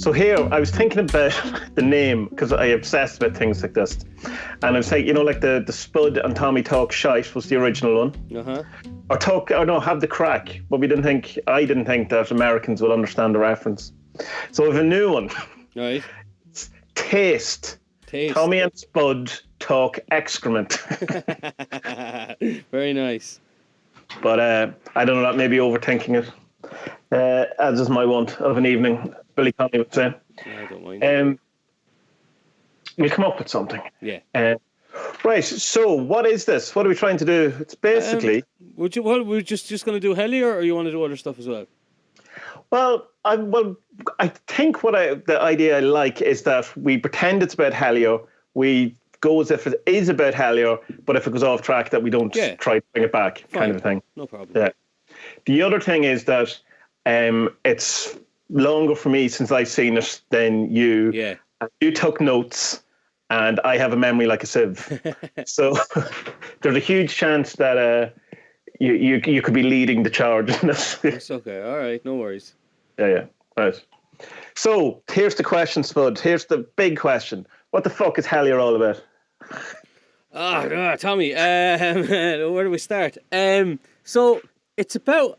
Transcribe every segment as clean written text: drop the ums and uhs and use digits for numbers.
So here, I was thinking about the name because I obsessed about things like this. And I was saying, like the Spud and Tommie Talk Shite was the original one. Have the crack. But I didn't think that Americans would understand the reference. So we have a new one. Right. It's Taste. Tommie and Spud Talk Excrement. Very nice. But I don't know, that may be overthinking it. As is my want of an evening, Billy Connolly would say. No, I don't mind. We'll come up with something. Yeah. Right. So, what is this? What are we trying to do? It's basically. We're just going to do Hellier, or you want to do other stuff as well? Well, I think the idea I like is that we pretend it's about Hellier. We go as if it is about Hellier, but if it goes off track, that we don't try to bring it back, kind of a thing. No problem. Yeah. The other thing is that it's longer for me since I've seen it than you. Yeah. You took notes, and I have a memory like a sieve. So there's a huge chance that you could be leading the charge in this. It's okay. All right. No worries. Yeah. Right. So here's the question, Spud. Here's the big question. What the fuck is Hellier all about? Tommie, where do we start? So it's about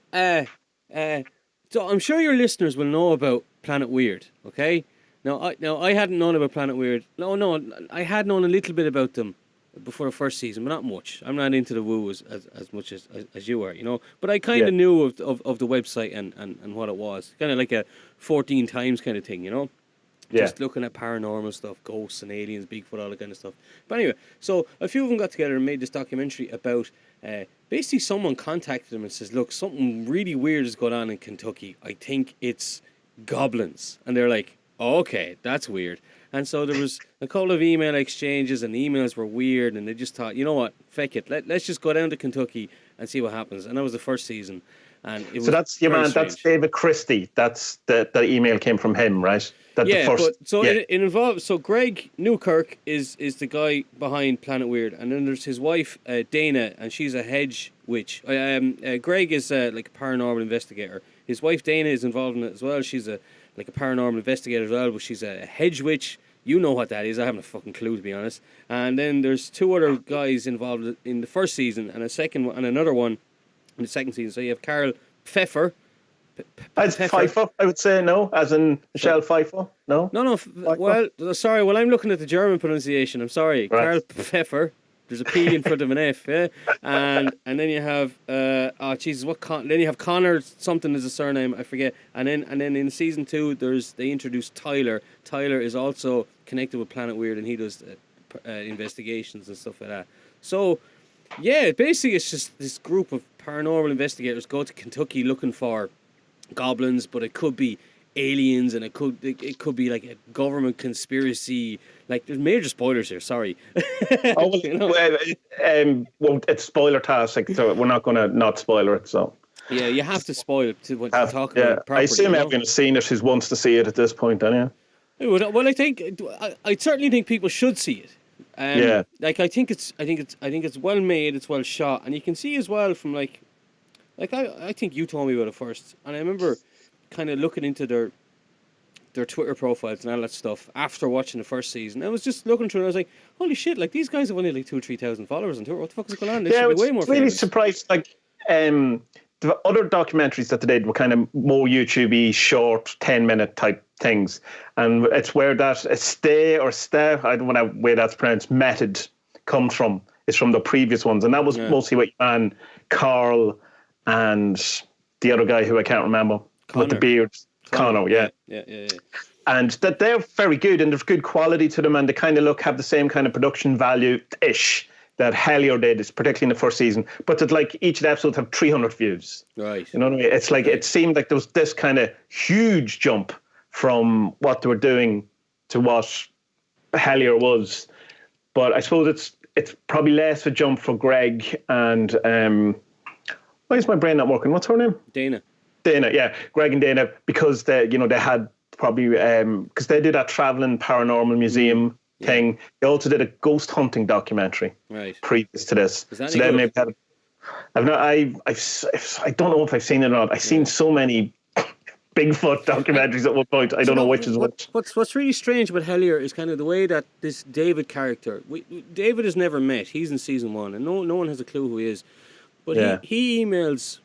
so I'm sure your listeners will know about Planet Weird, okay? Now I hadn't known about Planet Weird. No, I had known a little bit about them before the first season, but not much. I'm not into the woo as much as you are, But I kind of knew of the website and what it was. Kind of like a 14 times kind of thing, Yeah. Just looking at paranormal stuff, ghosts and aliens, Bigfoot, all that kind of stuff. But anyway, so a few of them got together and made this documentary about basically someone contacted them and says, look, something really weird is going on in Kentucky. I think it's goblins. And they're like, oh, okay, that's weird. And so there was a couple of email exchanges and the emails were weird and they just thought, you know what, feck it. Let's just go down to Kentucky and see what happens. And that was the first season. And it was that's your man, strange. That's David Christie. That's the email came from him, right? It involves. So Greg Newkirk is the guy behind Planet Weird, and then there's his wife Dana, and she's a hedge witch. Greg is like a paranormal investigator. His wife Dana is involved in it as well. She's a paranormal investigator as well, but she's a hedge witch. You know what that is? I haven't a fucking clue, to be honest. And then there's two other guys involved in the first season, and another one in the second season. So you have Carl Pfeffer. As Pfeiffer, I would say, no, as in Michelle Pfeiffer, no? No, well, sorry, I'm looking at the German pronunciation, I'm sorry, right. Carl Pfeffer, there's a P in front of an F, yeah, and then you have, then you have Connor, something is a surname, I forget, and then in season 2, they introduced Tyler. Tyler is also connected with Planet Weird, and he does investigations and stuff like that. So, yeah, basically it's just this group of paranormal investigators go to Kentucky looking for goblins, but it could be aliens, and it could be like a government conspiracy. Like, there's major spoilers here. Sorry. It's spoiler-tastic, so we're not going to not spoiler it. So yeah, you have to spoil it to talk about it properly. I assume everyone has seen it who wants to see it at this point, anyway. Well, I certainly think people should see it. Like I think it's well made. It's well shot, and you can see as well from like I think you told me about it first, and I remember kind of looking into their Twitter profiles and all that stuff after watching the first season. I was just looking through and I was like, holy shit, like these guys have only like 2,000 or 3,000 followers on Twitter. What the fuck is going on? They should be way more famous. Really surprised. Like the other documentaries that they did were kind of more YouTube-y, short, 10-minute type things, and it's where that I don't know where that's pronounced, method comes from. It's from the previous ones, and that was mostly with man Carl and the other guy who I can't remember with the beard, Connor, yeah. And that they're very good, and there's good quality to them, and they kind of have the same kind of production value-ish that Hellier did, particularly in the first season. But that like each of the episodes have 300 views. Right. You know what I mean? It's like it seemed like there was this kind of huge jump from what they were doing to what Hellier was. But I suppose it's probably less a jump for Greg and why is my brain not working? What's her name? Dana, yeah. Greg and Dana, because they had probably because they did that traveling paranormal museum thing. They also did a ghost hunting documentary previous to this. Is that so they maybe had, I don't know if I've seen it or not. I've seen so many Bigfoot documentaries at one point. I don't know which is which. What's really strange about Hellier is kind of the way that this David character, David has never met. He's in season 1, and no one has a clue who he is. But he emails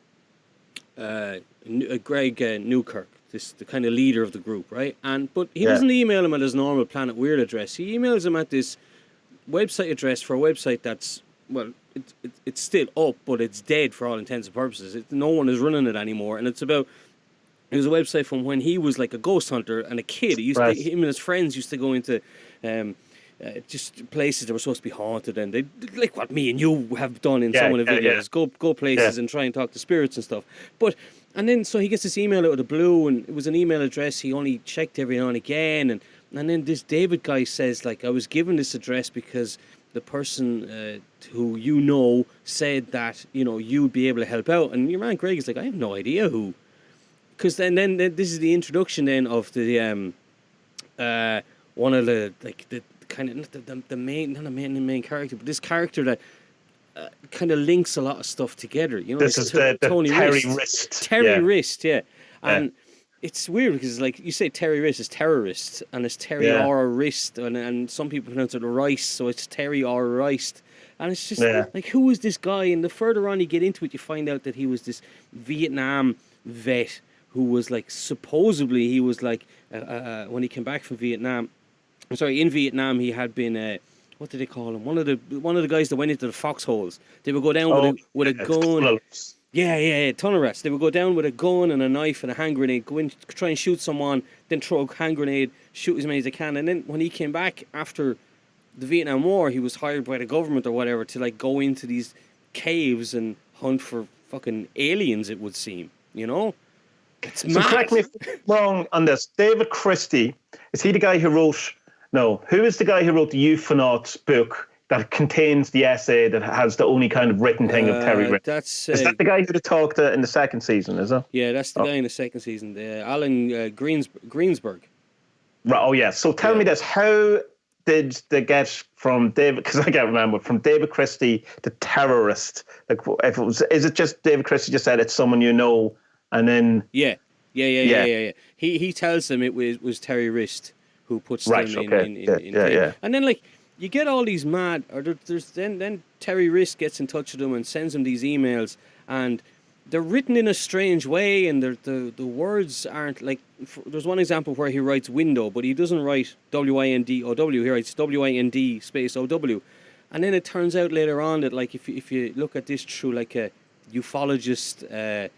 Greg Newkirk, the kind of leader of the group, right? But he doesn't email him at his normal Planet Weird address. He emails him at this website address for a website that's, well, it's still up, but it's dead for all intents and purposes. No one is running it anymore, and it was a website from when he was like a ghost hunter and a kid. Him and his friends used to go into just places that were supposed to be haunted, and they, like what me and you have done in some of the videos, go places and try and talk to spirits and stuff. And then so he gets this email out of the blue, and it was an email address he only checked every now and again, and then this David guy says, like, I was given this address because the person who said that, you'd be able to help out. And your man Greg is like, I have no idea who. Because then this is the introduction then of the one of the, like, the kind of the main, not the main character, but this character that kind of links a lot of stuff together. This is the Terry Wrist. Terry Wrist, yeah. And it's weird because, like, you say Terry Wrist is terrorist, and it's Terry or Wrist, and some people pronounce it Rice, so it's Terry or Riced. And it's just like, who is this guy? And the further on you get into it, you find out that he was this Vietnam vet who was, like, supposedly he was like when he came back from Vietnam. In Vietnam he had been what did they call him? One of the guys that went into the foxholes. They would go down with a gun. Tunnel rats. They would go down with a gun and a knife and a hand grenade, go in, try and shoot someone, then throw a hand grenade, shoot as many as they can. And then when he came back after the Vietnam War, he was hired by the government or whatever to, like, go into these caves and hunt for fucking aliens, it would seem, It's mad. So correct me if I'm wrong on this. David Christie, is he the guy who wrote... No, who is the guy who wrote the Euphonauts book that contains the essay that has the only kind of written thing of Terry Wrist? Is that the guy who talked in the second season, is it? Yeah, that's the guy in the second season, Alan Greensburg. Right, oh, yeah. So tell me this, how did they get from David, because I can't remember, from David Christie to terrorist? Like, is it just David Christie just said it's someone and then... Yeah. He tells them it was Terry Wrist who puts them in. And then, like, you get all these mad, or then Terry Wrist gets in touch with them and sends them these emails, and they're written in a strange way, and the words aren't, like, there's one example where he writes window, but he doesn't write W-I-N-D-O-W, he writes W-I-N-D space O-W. And then it turns out later on that, like, if you look at this through, like, a ufologist,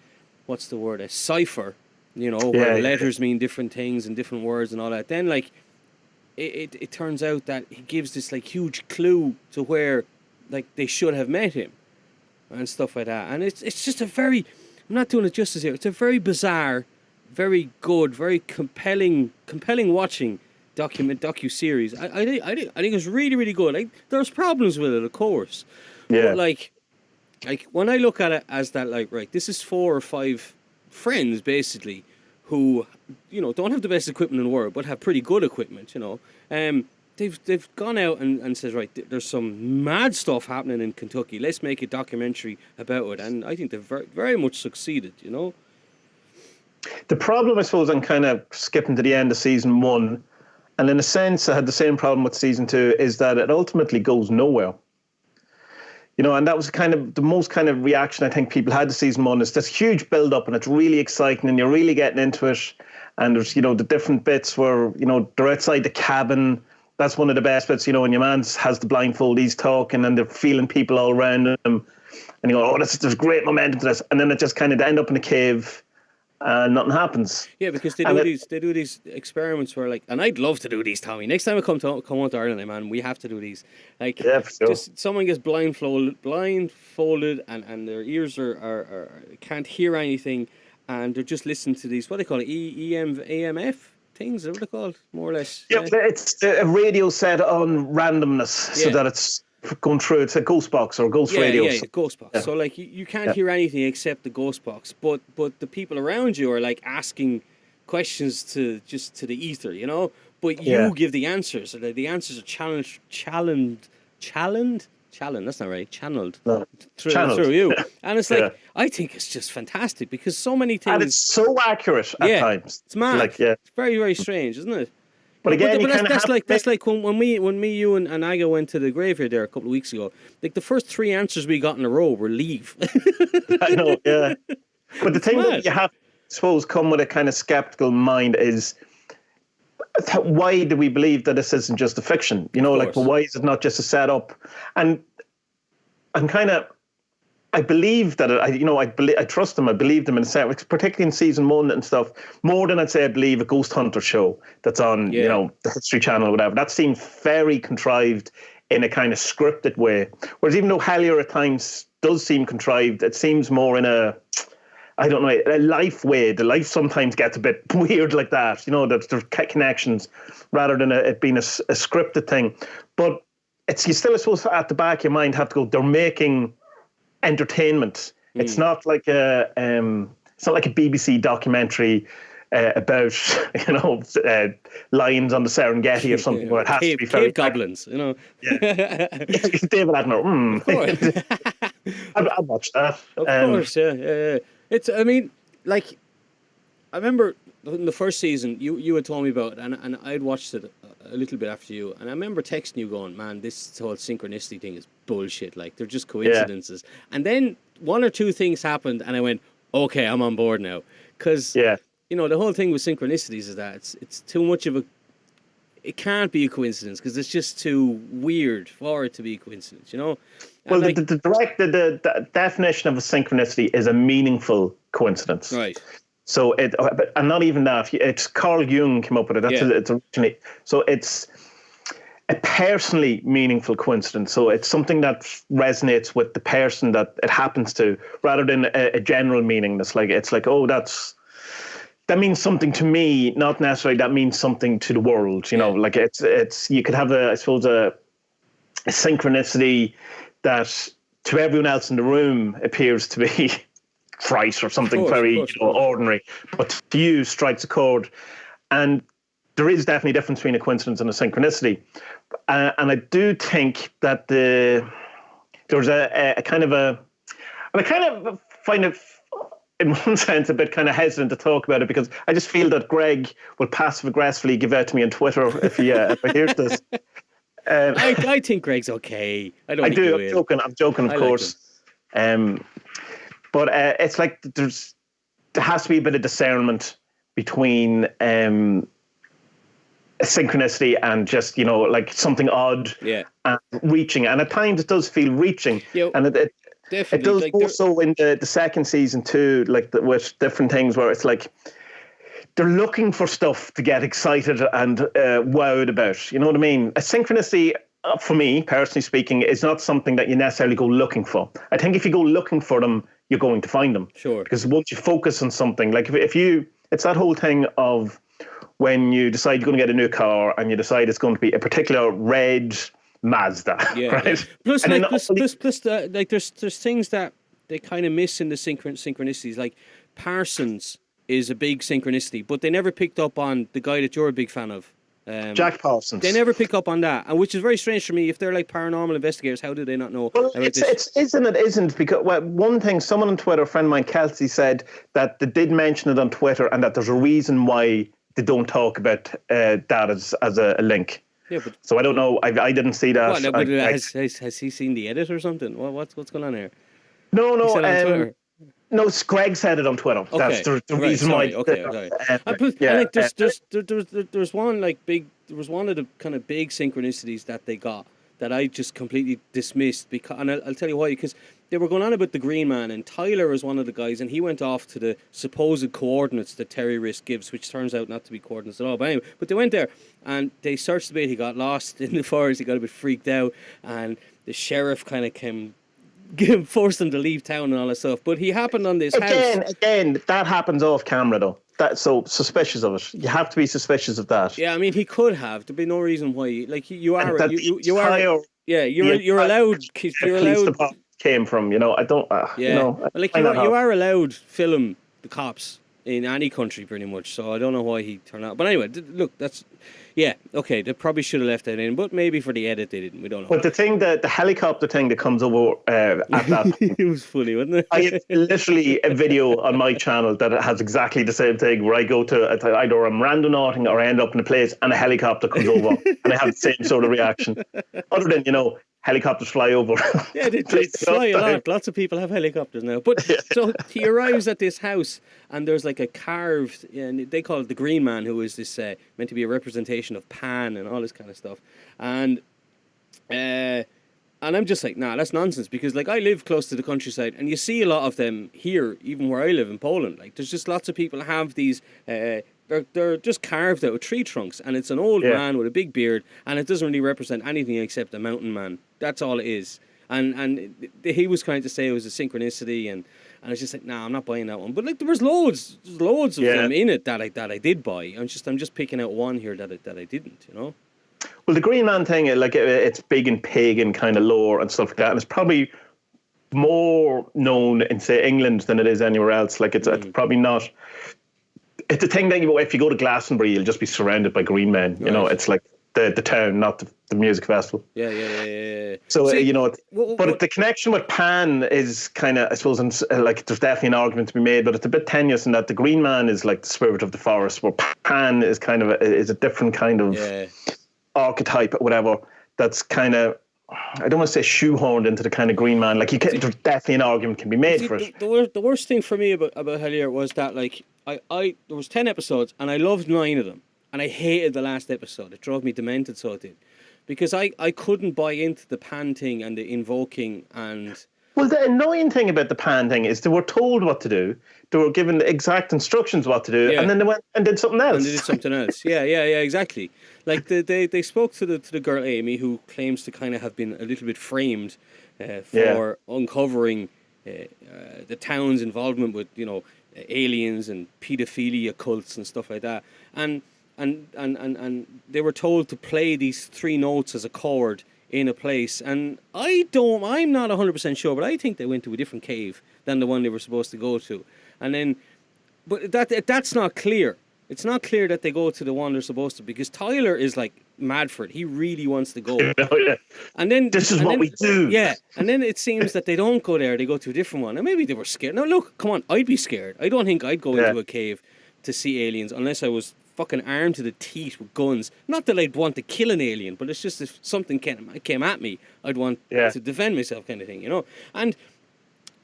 what's the word, a cipher, where letters mean different things and different words and all that, then, like, it turns out that he gives this, like, huge clue to where, like, they should have met him and stuff like that. And it's just a very, I'm not doing it justice here, it's a very bizarre, very good, very compelling watching docu-series. I think it's really, really good. Like, there's problems with it, of course. Yeah. But, like when I look at it as that, like, right, this is 4 or 5 friends, basically, who, don't have the best equipment in the world, but have pretty good equipment, They've gone out and says, right, there's some mad stuff happening in Kentucky. Let's make a documentary about it. And I think they've very, very much succeeded, The problem, I suppose, I'm kind of skipping to the end of season 1, and in a sense I had the same problem with season 2, is that it ultimately goes nowhere. And that was kind of the most kind of reaction I think people had to season 1, is this huge build-up, and it's really exciting, and you're really getting into it. And there's, the different bits where, they're outside the cabin. That's one of the best bits, when your man has the blindfold, he's talking, and they're feeling people all around him. And you go, there's great momentum to this. And then it just kind of end up in a cave, and nothing happens. Yeah, because they do these experiments where, like, and I'd love to do these, Tommy. Next time I come out to Ireland, man, we have to do these. Like, yeah, for sure. Just someone gets blindfolded, and their ears are can't hear anything, and they're just listening to these, what do they call it, AMF things, what are they called, more or less? Yeah, it's a radio set on randomness, so that it's going through. It's a ghost box or a ghost radio. Yeah, ghost box. Yeah. So, like, you can't hear anything except the ghost box, but the people around you are, like, asking questions to the ether, but you give the answers. So the answers are challenged. Challen, that's not right. Channeled No. through you, and it's like Yeah. I think it's just fantastic because so many things. And it's so accurate at times. It's mad. Like, yeah. It's very, very strange, isn't it? But again, you kind of that's like when me, you, and Aga went to the graveyard there a couple of weeks ago. Like the first 3 answers we got in a row were leave. I know, yeah. But the thing mad. that you have, I suppose, come with a kind of skeptical mind is why do we believe that this isn't just a fiction? You know, like, well, why is it not just a setup? And I'm kind of, I believe that I trust them. I believe them in a sense, particularly in season 1 and stuff, more than I'd say I believe a Ghost Hunter show that's on, the History Channel or whatever. That seemed very contrived in a kind of scripted way. Whereas even though Hellier at times does seem contrived, it seems more in a life way. The life sometimes gets a bit weird like that, that there's connections rather than it being a scripted thing. But you still, I suppose, at the back of your mind have to go, they're making entertainment. It's not like it's not like a BBC documentary about lions on the Serengeti or something where it has to be very goblins, Yeah. David Attenborough. I'd watch that. Of course, yeah. It's, I mean, like, I remember in the first season you had told me about it, and I'd watched it a little bit after you, and I remember texting you going, man, this whole synchronicity thing is bullshit, like they're just coincidences. And then 1 or 2 things happened and I went, okay, I'm on board now, because the whole thing with synchronicities is that it's too much of it can't be a coincidence because it's just too weird for it to be a coincidence, Well, like, the definition of a synchronicity is a meaningful coincidence, right? So and not even that. It's Carl Jung came up with it. That's it's originally. So it's a personally meaningful coincidence. So it's something that resonates with the person that it happens to, rather than a general meaning. It's like oh, that means something to me, not necessarily that means something to the world. Like it's you could have a synchronicity that to everyone else in the room appears to be trite or something very ordinary, but to you strikes a chord. And there is definitely a difference between a coincidence and a synchronicity. And I do think that there's a kind of and I kind of find it in one sense a bit kind of hesitant to talk about it because I just feel that Greg will passive aggressively give out to me on Twitter if he hears this. I think Greg's okay. I do. I'm joking, of course. But it's like there has to be a bit of discernment between a synchronicity and just like something odd and reaching. And at times it does feel reaching, and it does like also in the second season too, like with different things where it's like they're looking for stuff to get excited and wowed about. You know what I mean? A synchronicity, for me, personally speaking, is not something that you necessarily go looking for. I think if you go looking for them, you're going to find them. Sure. Because once you focus on something, like it's that whole thing of when you decide you're going to get a new car and you decide it's going to be a particular red Mazda, right? Yeah. Plus, there's things that they kind of miss in the synchronicities. Like Parsons is a big synchronicity, but they never picked up on the guy that you're a big fan of. Jack Parsons. They never pick up on that, and which is very strange for me. If they're like paranormal investigators, how do they not know? Well, it isn't because one thing someone on Twitter, a friend of mine, Kelsey, said that they did mention it on Twitter, and that there's a reason why they don't talk about that as a link. Yeah, but so I don't know. I didn't see that. Has he seen the edit or something? What's going on here? No. No, Greg said it on Twitter. Okay. That's the reason why. Okay. There's one like big. There was one of the kind of big synchronicities that they got that I just completely dismissed because, and I'll tell you why. Because they were going on about the Green Man, and Tyler was one of the guys, and he went off to the supposed coordinates that Terry Risk gives, which turns out not to be coordinates at all. But anyway, they went there and they searched a bit. He got lost in the forest. He got a bit freaked out, and the sheriff kind of forced him to leave town and all that stuff. But he happened on this house. Again, that happens off camera though. That's so suspicious of it. You have to be suspicious of that. Yeah, I mean, he could have. There'd be no reason why. Like you are. Yeah, you're allowed. You're allowed. Came from, I don't. Like you are allowed film the cops in any country pretty much. So I don't know why he turned out. But anyway, look, that's Yeah, okay, they probably should have left that in, but maybe for the edit they didn't. We don't know. But the thing that the helicopter thing that comes over at that point, It was funny, wasn't I it? have literally a video on my channel that has exactly the same thing, where I go to either I'm randonauting or I end up in a place and a helicopter comes over and I have the same sort of reaction. Other than, helicopters fly over. Yeah, they fly a lot. Lots of people have helicopters now. But so he arrives at this house, and there's like a carved, and they call it the Green Man, who is this meant to be a representation of Pan and all this kind of stuff. And I'm just like, nah, that's nonsense, because like I live close to the countryside, and you see a lot of them here, even where I live in Poland. Like there's just lots of people have these. They're just carved out of tree trunks, and it's an old man with a big beard, and it doesn't really represent anything except a mountain man. That's all it is. And he was trying to say it was a synchronicity, and I was just like, nah, I'm not buying that one. But like there was loads of them in it that I did buy. I'm just picking out one here that I didn't, Well, the Green Man thing, like it's big in pagan kind of lore and stuff like that, and it's probably more known in, say, England than it is anywhere else. Like it's probably not. It's a thing that if you go to Glastonbury, you'll just be surrounded by green men. Right. It's like the town, not the music festival. Yeah. So but the connection with Pan is kind of, I suppose, like there's definitely an argument to be made, but it's a bit tenuous in that the Green Man is like the spirit of the forest, where Pan is kind of is a different kind of archetype or whatever. That's kind of, I don't want to say shoehorned into the kind of Green Man. Like there's definitely an argument can be made for it. The worst thing for me about Hellier was that like I there was 10 episodes and I loved 9 of them, and I hated the last episode. It drove me demented, so it did, because I couldn't buy into the Pan thing and the invoking and. Well, the annoying thing about the Pan thing is they were told what to do. They were given the exact instructions what to do, and then they went and did something else. And they did something else. Yeah, exactly. Like they spoke to the girl Amy, who claims to kind of have been a little bit framed for uncovering the town's involvement with aliens and paedophilia cults and stuff like that. And they were told to play these 3 notes as a chord in a place, and I'm not 100% sure, but I think they went to a different cave than the one they were supposed to go to. And then, but that's not clear. It's not clear that they go to the one they're supposed to, because Tyler is like mad for it. He really wants to go. And then this is what we do. Yeah. And then it seems that they don't go there. They go to a different one. And maybe they were scared. Now look, come on, I'd be scared. I don't think I'd go into a cave to see aliens unless I was fucking armed to the teeth with guns. Not that I'd want to kill an alien, but it's just if something came at me, I'd want to defend myself, kind of thing, And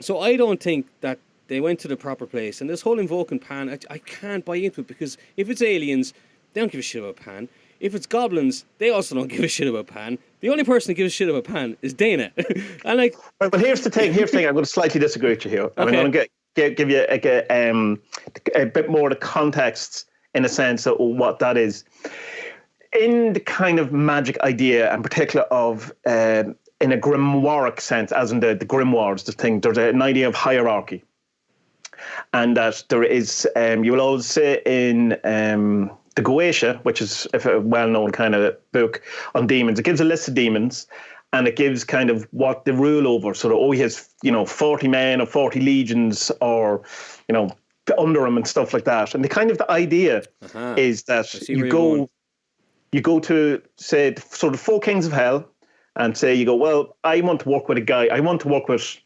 so I don't think that they went to the proper place. And this whole invoking Pan, I can't buy into it, because if it's aliens, they don't give a shit about Pan. If it's goblins, they also don't give a shit about Pan. The only person who gives a shit about Pan is Dana. And like, well, here's the thing. I'm going to slightly disagree with you here. Okay. I'm going to give you a bit more of the context, in a sense of what that is. In the kind of magic idea, in particular of in a grimoire sense, as in the grimoires, there's an idea of hierarchy. And that there is, you will always say in the Goetia, which is a well-known kind of book on demons, it gives a list of demons, and it gives kind of what they rule over. So he has 40 men or 40 legions, or under him and stuff like that. And the idea is that you go to, say, sort of 4 kings of hell, and say you go, well, I want to work with a guy. I want to work with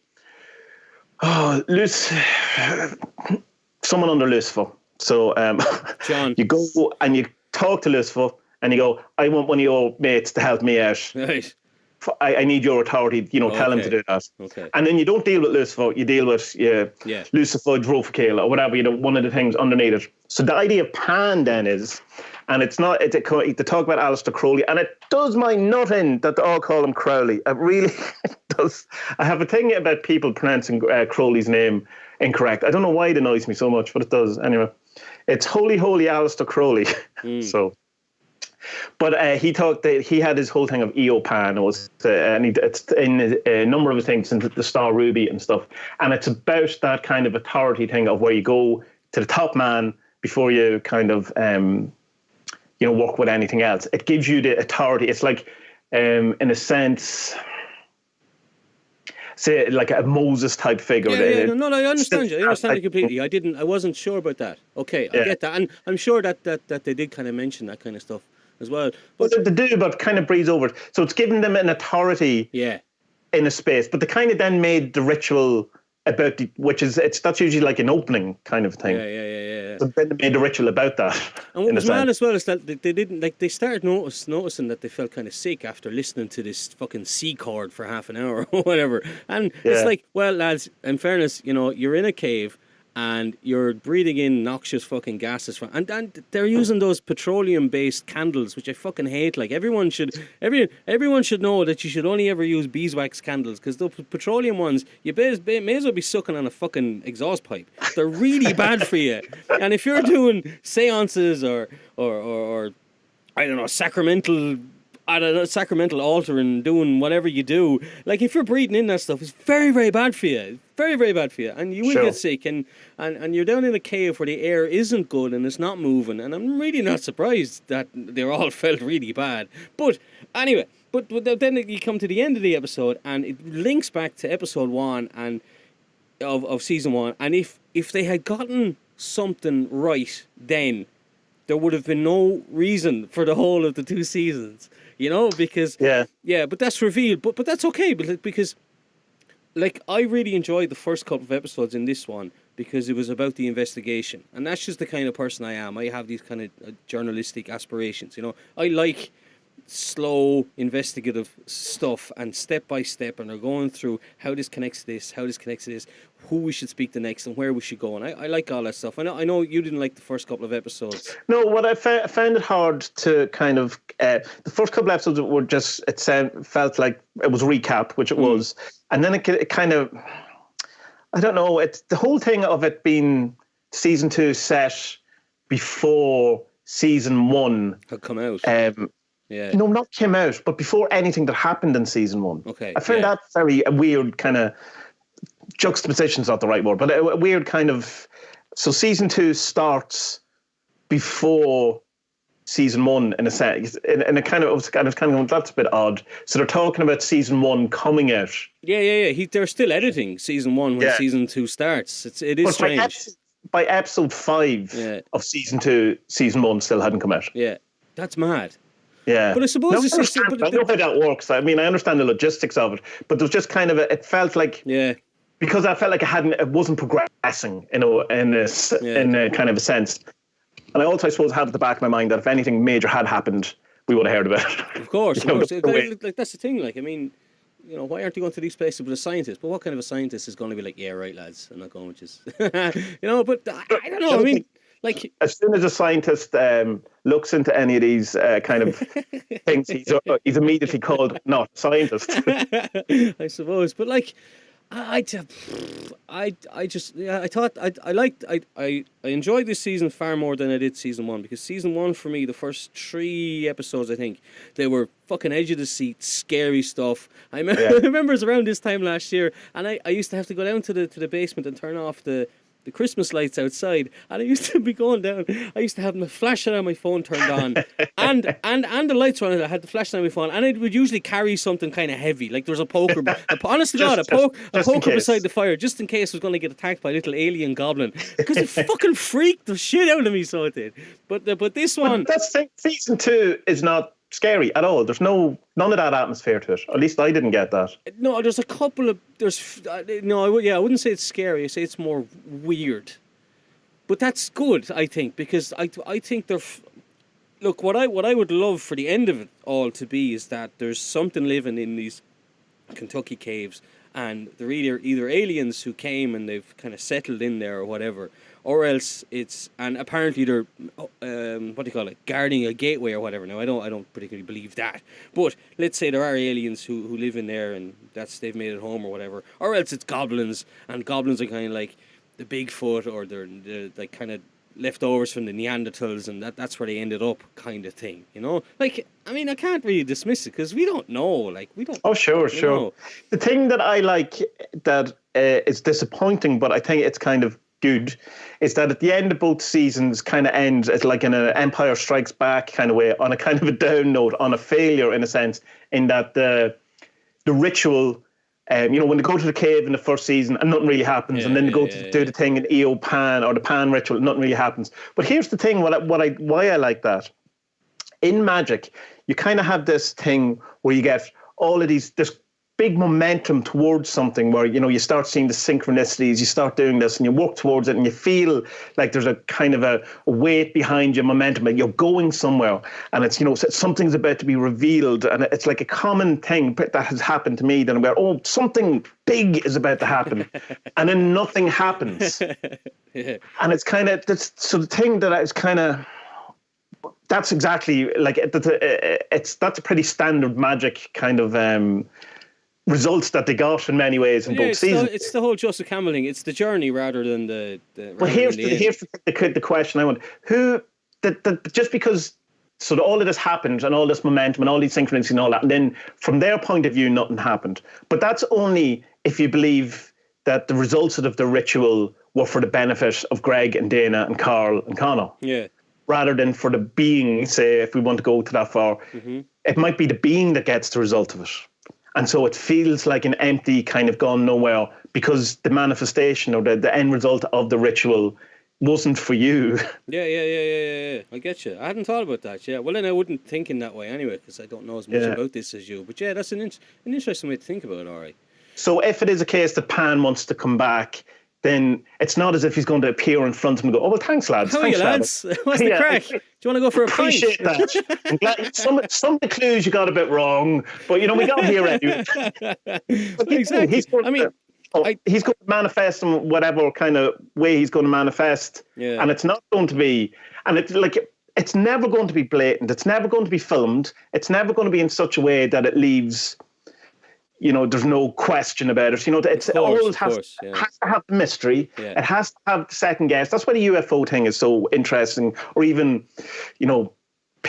someone under Lucifer. So John. You go and you talk to Lucifer, and you go, I want one of your mates to help me out. Right. I need your authority, tell him to do that. Okay. And then you don't deal with Lucifer, you deal with Lucifer, Drofakale, or whatever, one of the things underneath it. So the idea of Pan then is, and it's not, they talk about Aleister Crowley, and it does my nutting that they all call him Crowley. It really does. I have a thing about people pronouncing Crowley's name incorrect. I don't know why it annoys me so much, but it does. Anyway, it's Holy Aleister Crowley. So... But he talked that he had his whole thing of Eopan, it's in a number of things, in the Star Ruby and stuff. And it's about that kind of authority thing of where you go to the top man before you kind of, work with anything else. It gives you the authority. It's like, in a sense, say like a Moses type figure. I understand you. I understand you completely. I wasn't sure about that. Okay, I get that. And I'm sure that they did kind of mention that kind of stuff as well. But they do, but kind of breeze over it. So it's giving them an authority in a space, but they kind of then made the ritual about that's usually like an opening kind of thing. Yeah. So then they made the ritual about that. And what was mad as well is that they didn't, like, they started noticing that they felt kind of sick after listening to this fucking C chord for half an hour or whatever. And it's like, well, lads, in fairness, you know, you're in a cave and you're breathing in noxious fucking gases and they're using those petroleum-based candles, which I fucking hate. Like, everyone should know that you should only ever use beeswax candles, because the petroleum ones, you may as well be sucking on a fucking exhaust pipe. They're really bad for you. And if you're doing seances or I don't know, sacramental altar and doing whatever you do, like, if you're breathing in that stuff, it's very, very bad for you. Very, very bad for you. And you will get sick. And you're down in a cave where the air isn't good and it's not moving. And I'm really not surprised that they all felt really bad. But anyway, but then you come to the end of the episode and it links back to episode 1 and of season 1. And if they had gotten something right then, there would have been no reason for the whole of the 2 seasons, you know, because but that's revealed, but that's okay, because like, I really enjoyed the first couple of episodes in this one because it was about the investigation, and that's just the kind of person I am. I have these kind of journalistic aspirations, you know. I like slow investigative stuff and step by step, and they're going through how this connects to this, who we should speak to next, and where we should go. And I like all that stuff. I know you didn't like the first couple of episodes. No, what I found it hard to kind of the first couple of episodes were just, felt like it was a recap, which it was, and then it kind of, I don't know, it's the whole thing of it being season 2 set before season 1 had come out. No, not came out, but before anything that happened in season 1. Okay. I found that a weird kind of juxtaposition's not the right word, but a weird kind of. So season 2 starts before season 1 in a sense, and it kind of was kind of going, that's a bit odd. So they're talking about season 1 coming out. Yeah. They're still editing season 1 when season 2 starts. It is strange. By episode 5 of season 2, season 1 still hadn't come out. Yeah, that's mad. Yeah, but I suppose I know how that works. I mean, I understand the logistics of it, but there was just kind of it felt like because I felt like it wasn't progressing in a kind of a sense. And I also, I suppose, had at the back of my mind that if anything major had happened, we would have heard about it. Of course. Like, that's the thing. Like, I mean, you know, why aren't you going to these places with a scientist? But what kind of a scientist is going to be like, yeah, right, lads, I'm not going with you. You know, but I don't know. I mean, like, as soon as a scientist looks into any of these kind of things, he's immediately called not a scientist. I suppose, but like, I enjoyed this season far more than I did season 1, because season 1 for me, the first 3 episodes, I think they were fucking edge of the seat, scary stuff. I remember it was around this time last year, and I used to have to go down to the basement and turn off the Christmas lights outside, and I used to be going down. I used to have my flashlight on my phone turned on, and the lights were on. I had the flashlight on my phone, and I would usually carry something kind of heavy, like there was a poker. Honest to God, a poker beside the fire, just in case I was going to get attacked by a little alien goblin, because it fucking freaked the shit out of me. So it did. But this one, that's the thing. Season 2 is not scary at all. There's none of that atmosphere to it. At least I didn't get that. No, there's a couple of I wouldn't say it's scary. I say it's more weird. But that's good, I think, because I think they're. Look, what I would love for the end of it all to be is that there's something living in these Kentucky caves, and they're either aliens who came and they've kind of settled in there or whatever, or else and apparently they're guarding a gateway or whatever. Now I don't particularly believe that, but let's say there are aliens who live in there and they've made it home or whatever, or else it's goblins, and goblins are kind of like the Bigfoot, or they're like kind of leftovers from the Neanderthals, and that's where they ended up, kind of thing, you know. Like, I mean, I can't really dismiss it because we don't know. Like, we don't. Oh, sure. Know. The thing that I like that is disappointing, but I think it's kind of good, is that at the end of both seasons kind of ends it's like in an Empire Strikes Back kind of way, on a kind of a down note, on a failure in a sense, in that the ritual. You know, when they go to the cave in the first season and nothing really happens, and then they go to do the thing in EO Pan or the Pan ritual, nothing really happens. But here's the thing: why I like that in magic, you kind of have this thing where you get all of this big momentum towards something where, you start seeing the synchronicities, you start doing this and you work towards it and you feel like there's a kind of a weight behind your momentum and you're going somewhere and it's, something's about to be revealed and it's like a common thing that has happened to me then where, something big is about to happen and then nothing happens. Yeah. And it's kind of, so the thing that is kind of, that's exactly like, that's a pretty standard magic kind of, results that they got in many ways in both seasons. It's the whole Joseph Campbell thing. It's the journey rather than the well, here's the question I want. Just because all of this happened and all this momentum and all these synchronicities and all that, and then from their point of view, nothing happened. But that's only if you believe that the results of the ritual were for the benefit of Greg and Dana and Carl and Connor. Yeah. Rather than for the being, say, if we want to go to that far, it might be the being that gets the result of it. And so it feels like an empty kind of gone nowhere because the manifestation or the end result of the ritual wasn't for you. Yeah. I get you. I hadn't thought about that. Yeah. Well, then I wouldn't think in that way anyway because I don't know as much about this as you. But yeah, that's an interesting way to think about it, all right. So if it is a case that Pan wants to come back, then it's not as if he's going to appear in front of him and go, well, thanks, lads. How are you, lads? What's the crack? Do you want to go for a pint? Appreciate that. I'm glad some of the clues you got a bit wrong, but, we got here anyway. Exactly. He's going to manifest in whatever kind of way he's going to manifest. Yeah. And it's not going to be, and it's never going to be blatant. It's never going to be filmed. It's never going to be in such a way that it leaves... there's no question about it. It always has to have the mystery. Yeah. It has to have the second guess. That's why the UFO thing is so interesting. Or even,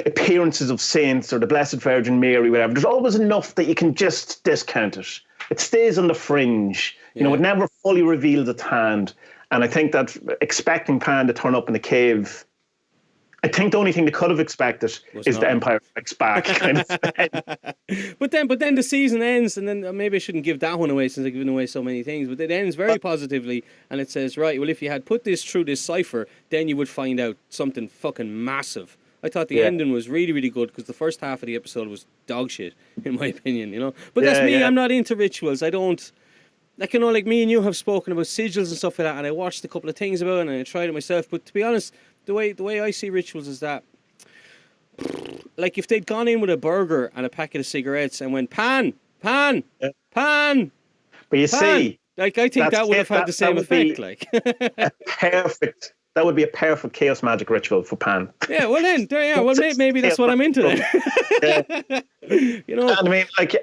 appearances of saints or the Blessed Virgin Mary, whatever. There's always enough that you can just discount it. It stays on the fringe. It never fully reveals its hand. And I think that expecting Pan to turn up in the cave... I think the only thing they could have expected is the Empire Strikes Back kind of thing. But then the season ends, and then maybe I shouldn't give that one away since I've given away so many things, but it ends very positively, and it says, right, well, if you had put this through this cipher, then you would find out something fucking massive. I thought the ending was really, really good, because the first half of the episode was dog shit, in my opinion, But that's me, I'm not into rituals, I don't... Like me and you have spoken about sigils and stuff like that, and I watched a couple of things about it, and I tried it myself, but to be honest... The way I see rituals is that, like, if they'd gone in with a burger and a packet of cigarettes and went, Pan! But you see... Like, I think that would have had the same effect, like. That would be a perfect chaos magic ritual for Pan. Yeah, well then, maybe that's what I'm into then. And I mean, like,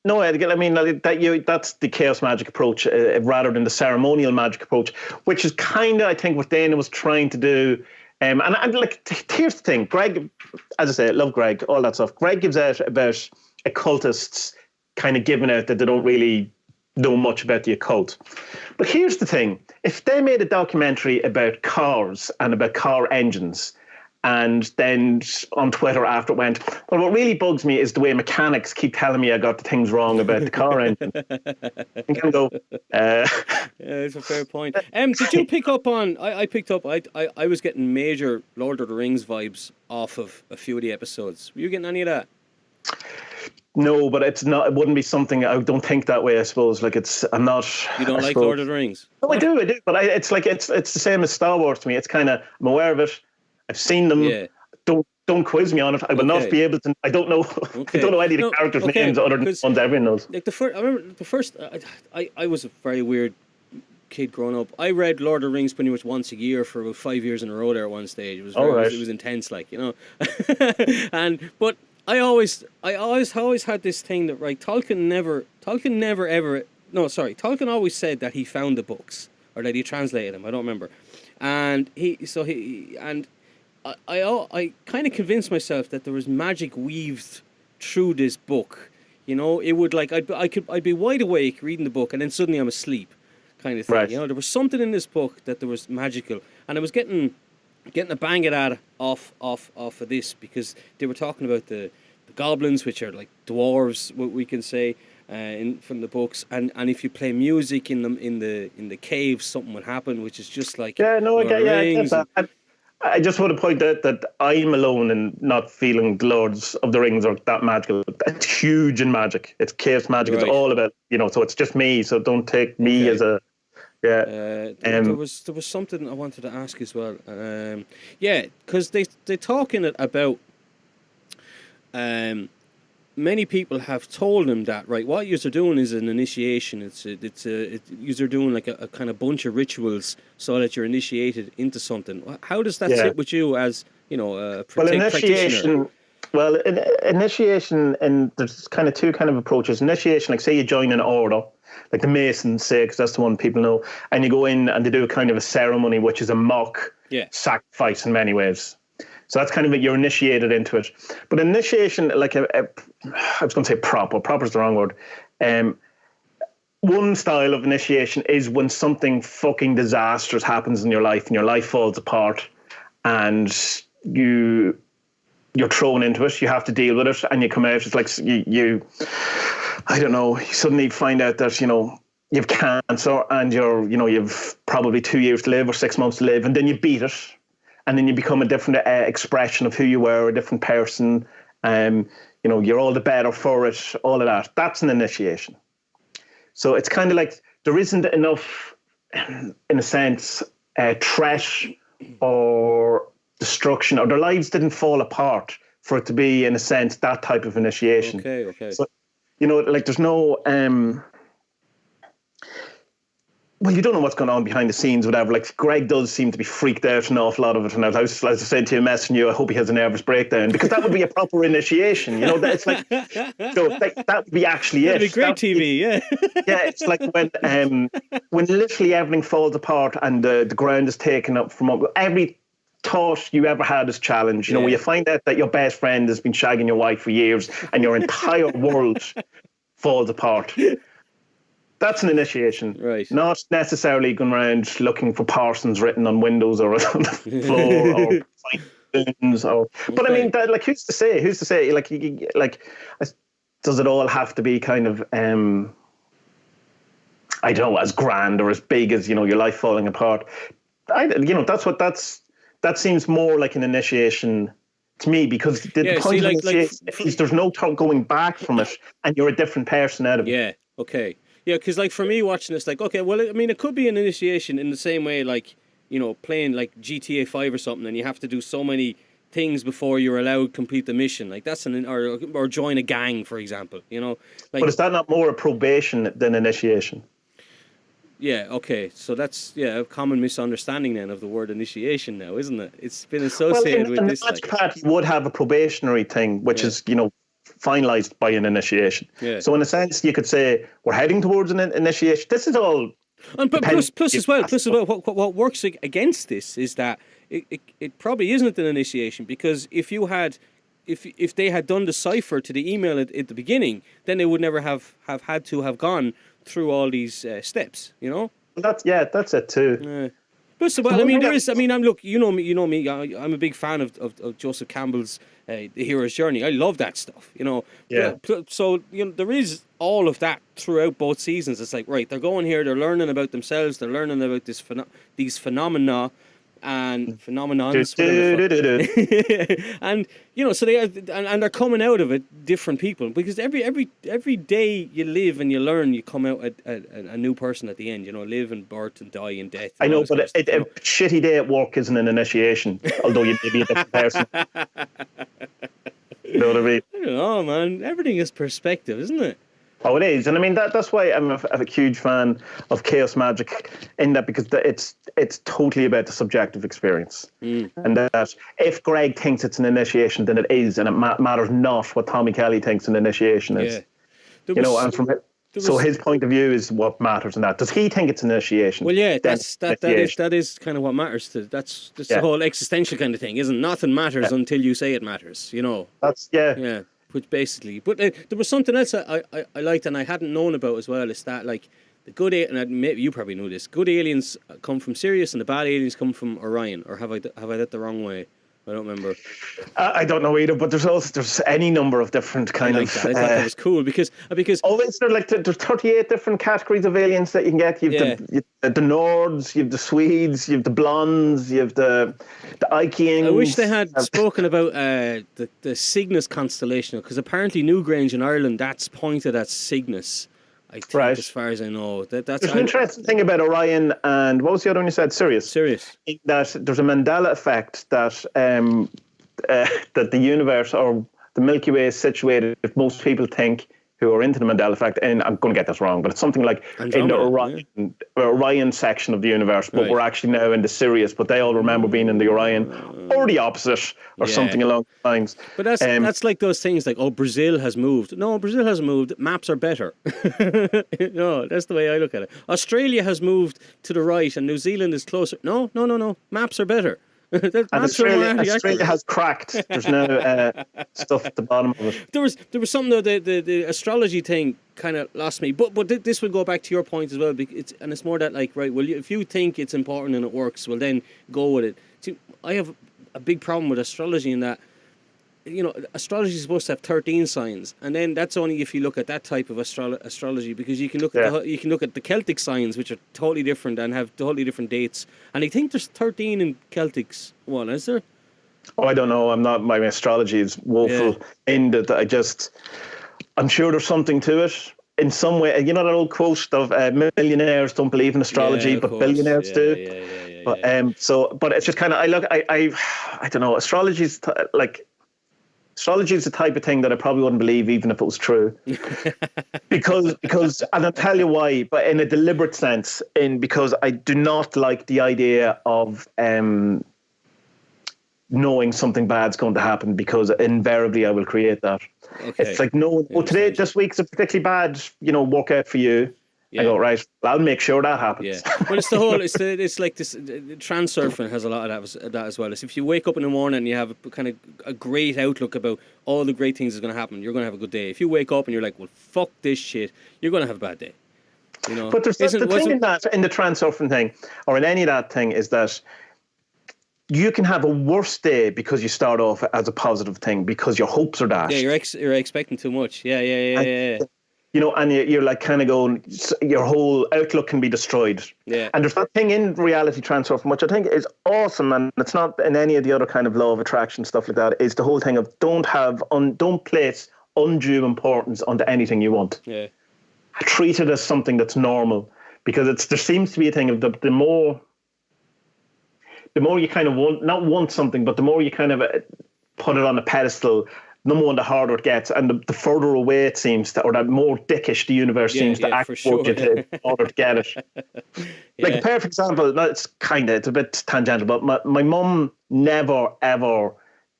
no, I mean, that's the chaos magic approach rather than the ceremonial magic approach, which is kind of, I think, what Dana was trying to do. And here's the thing. Greg, as I say, I love Greg, all that stuff. Greg gives out about occultists kind of giving out that they don't really know much about the occult. But here's the thing. If they made a documentary about cars and about car engines, and then on Twitter after it went, well, what really bugs me is the way mechanics keep telling me I got the things wrong about the car engine. I can go. Yeah, it's a fair point. Did you pick up on? I picked up. I was getting major Lord of the Rings vibes off of a few of the episodes. Were you getting any of that? No, but it's not. It wouldn't be something. I don't think that way. I suppose. Like I'm not. You don't like Lord of the Rings? No, I do. But it's the same as Star Wars to me. It's kind of, I'm aware of it. I've seen them. Yeah. Don't quiz me on it. I will not be able to. I don't know. I don't know any of the characters' names other than the ones everyone knows. Like I remember the first. I was a very weird kid growing up. I read Lord of the Rings pretty much once a year for about 5 years in a row. There at one stage, it was intense, like but I always had this thing that Tolkien always said that he found the books or that he translated them. I don't remember, and I kind of convinced myself that there was magic weaved through this book. It would I'd be wide awake reading the book and then suddenly I'm asleep, kind of thing. Right. There was something in this book that there was magical, and I was getting a bang at that off of this because they were talking about the goblins, which are like dwarves, what we can say, from the books, and if you play music in the caves, something would happen, which is just like I get that. I just want to point out that I'm alone in not feeling the Lords of the Rings are that magical. It's huge in magic. It's chaos magic. Right. It's all about, so it's just me. So don't take me as a, There was something I wanted to ask as well. Because they talk in it about many people have told him that, right, what you're doing is an initiation. You're doing like a kind of bunch of rituals so that you're initiated into something. How does that sit with you as, a practitioner? Well, initiation, and there's kind of two kind of approaches. Initiation, like say you join an order, like the Masons say, because that's the one people know, and you go in and they do a kind of a ceremony, which is a mock sacrifice in many ways. So that's kind of you're initiated into it. But initiation, like I was going to say proper is the wrong word. One style of initiation is when something fucking disastrous happens in your life and your life falls apart and you're thrown into it. You have to deal with it and you come out. It's like you I don't know, you suddenly find out that, you have cancer and you've probably 2 years to live or 6 months to live, and then you beat it. And then you become a different expression of who you were, a different person. You're all the better for it, all of that. That's an initiation. So it's kind of like there isn't enough, in a sense, threat or destruction, or their lives didn't fall apart for it to be, in a sense, that type of initiation. Okay. So, like there's no... well, you don't know what's going on behind the scenes, whatever. Like Greg does seem to be freaked out an awful lot of it. And as I said to you, messaging you, I hope he has a nervous breakdown, because that would be a proper initiation. It's like, that would be actually That'd be great TV, yeah. Yeah, it's like when literally everything falls apart and the ground is taken up from every thought you ever had is challenged. Where you find out that your best friend has been shagging your wife for years and your entire world falls apart. That's an initiation. Right. Not necessarily going around looking for Parsons written on windows or on the floor or spoons or. But I mean, who's to say? Who's to say? Does it all have to be kind of I don't know, as grand or as big as your life falling apart? That seems more like an initiation to me, because the point of initiation is there's no going back from it, and you're a different person out of it. Yeah. Okay. Yeah, because for me watching this, okay, well, I mean, it could be an initiation in the same way, playing like GTA 5 or something, and you have to do so many things before you're allowed to complete the mission. Like that's or join a gang, for example. But is that not more a probation than initiation? Yeah. Okay. So that's a common misunderstanding then of the word initiation now, isn't it? It's been associated with this. In the Magic Party would have a probationary thing, which is finalized by an initiation. Yeah. So in a sense, you could say we're heading towards an initiation. This is all. And plus as well, what works against this is that it probably isn't an initiation, because if they had done the cipher to the email at the beginning, then they would never have had to have gone through all these steps. That's it too. Plus, well, I mean, there is. I mean, you know me. I'm a big fan of Joseph Campbell's The Hero's Journey. I love that stuff. Yeah. So there is all of that throughout both seasons. It's like, right, they're going here. They're learning about themselves. They're learning about these phenomena and phenomenons. And so they are, and they're coming out of it different people, because every day you live and you learn, you come out a new person at the end. Live and birth and die and death. I know, but a shitty day at work isn't an initiation, although you may be a different person. You know what I mean? I don't know, man. Everything is perspective, isn't it? Oh, it is. And I mean, that's why I'm a huge fan of chaos magic, in that, because it's totally about the subjective experience. And that if Greg thinks it's an initiation, then it is, and it matters not what Tommy Kelly thinks an initiation is. And from it. So his point of view is what matters in that. Does he think it's an initiation? Well, yeah, that is kind of what matters. That's the whole existential kind of thing, isn't it? Nothing matters until you say it matters, That's, Yeah. Which basically, but there was something else I liked and I hadn't known about as well. Is that the good and maybe you probably know this? Good aliens come from Sirius and the bad aliens come from Orion, or have I that the wrong way? I don't remember. I don't know either, but there's any number of different I kind like of. that. I thought that was cool because Always there like there's 38 different categories of aliens that you can get. You've the Nords, you've the Swedes, you've the Blondes, you've the Ikings. I wish they had spoken about the Cygnus constellation, because apparently Newgrange in Ireland, that's pointed at Cygnus. I think, Right. as far as I know, that's There's an interesting thing about Orion and what was the other one you said? Sirius. Sirius. That there's a Mandela effect that that the universe or the Milky Way is situated, if most people think who are into the Mandela effect, and I'm going to get this wrong, but it's something like Andromeda, in the Orion section of the universe, but we're actually now in the Sirius, but they all remember being in the Orion, or the opposite, or something along those lines. But that's like those things like, oh, Brazil has moved. No, Brazil hasn't moved. Maps are better. No, that's the way I look at it. Australia has moved to the right and New Zealand is closer. No. Maps are better. And Australia has cracked. There's no stuff at the bottom of it. There was something though, the astrology thing kind of lost me. But this will go back to your point as well. It's more that like, right, well, if you think it's important and it works, well then go with it. See, I have a big problem with astrology in that, you know, astrology is supposed to have 13 signs, and then that's only if you look at that type of astrology, because you can look at you can look at the Celtic signs, which are totally different and have totally different dates. And I think there's 13 in Celtic's one, is there? Oh, I don't know. I'm not. My astrology is woeful in that I'm sure there's something to it in some way. You know that old quote of millionaires don't believe in astrology, but billionaires do. But it's just kind of I don't know. Astrology is Astrology is the type of thing that I probably wouldn't believe even if it was true. because and I'll tell you why, but in a deliberate sense, because I do not like the idea of knowing something bad's going to happen, because invariably I will create that. Okay. It's like, this week's a particularly bad, workout for you. Yeah. I go, right, I'll make sure that happens. Yeah, but it's like this. Transurfing has a lot of that as well. It's if you wake up in the morning and you have a great outlook about all the great things that's going to happen, you're going to have a good day. If you wake up and you're like, well, fuck this shit, you're going to have a bad day. But there's the thing in the transurfing thing, or in any of that thing, is that you can have a worse day because you start off as a positive thing because your hopes are dashed. Yeah, you're expecting too much. Yeah. And you're like kind of going, your whole outlook can be destroyed. Yeah. And there's that thing in reality transfer, which I think is awesome, and it's not in any of the other kind of law of attraction stuff like that, is the whole thing of don't place undue importance onto anything you want. Yeah. Treat it as something that's normal, because there seems to be a thing of the more you kind of want something, but the more you kind of put it on a pedestal, number one, the harder it gets, and the further away it seems to, or the more dickish the universe seems to act for you in order to get it. Like a perfect example, it's a bit tangential, but my mum never ever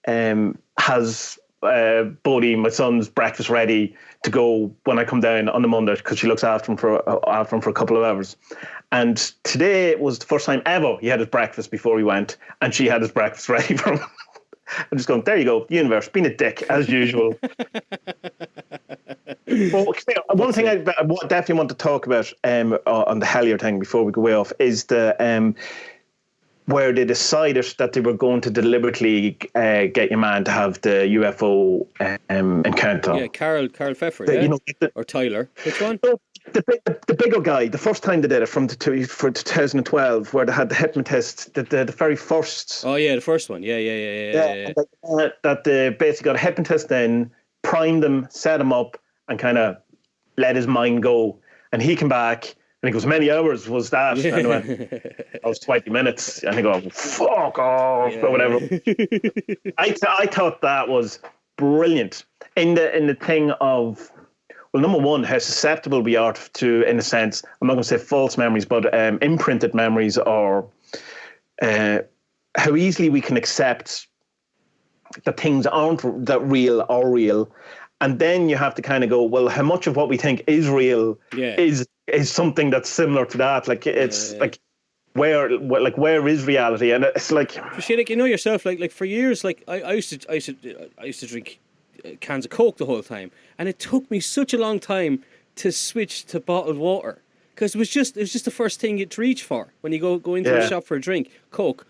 has Bodie, my son's, breakfast ready to go when I come down on the Monday, because she looks after him for a couple of hours. And today was the first time ever he had his breakfast before he went, and she had his breakfast ready for him. I'm just going, there you go, universe, being a dick, as usual. One thing I definitely want to talk about on the Hellier thing before we go way off is the where they decided that they were going to deliberately get your man to have the UFO encounter. Yeah, Carl Pfeffer, or Tyler. Which one? The bigger guy, the first time they did it for 2012, where they had the hypnotist, the very first. Oh yeah, the first one. Yeah. That they basically got a hypnotist in, primed him, set him up, and kind of let his mind go. And he came back, and he goes, "Many hours was that?" And I went, "That was 20 minutes." And he go, "Fuck off," or whatever. I thought that was brilliant in the thing of. Well, number one, how susceptible we are to, in a sense, I'm not going to say false memories, but imprinted memories, or how easily we can accept that things aren't that real or real. And then you have to kind of go, well, how much of what we think is real is something that's similar to that? Like, it's like, where is reality? And it's like, you know yourself, like for years, like I used to drink cans of Coke the whole time, and it took me such a long time to switch to bottled water, because it was just the first thing you'd reach for when you go into a shop for a drink. Coke,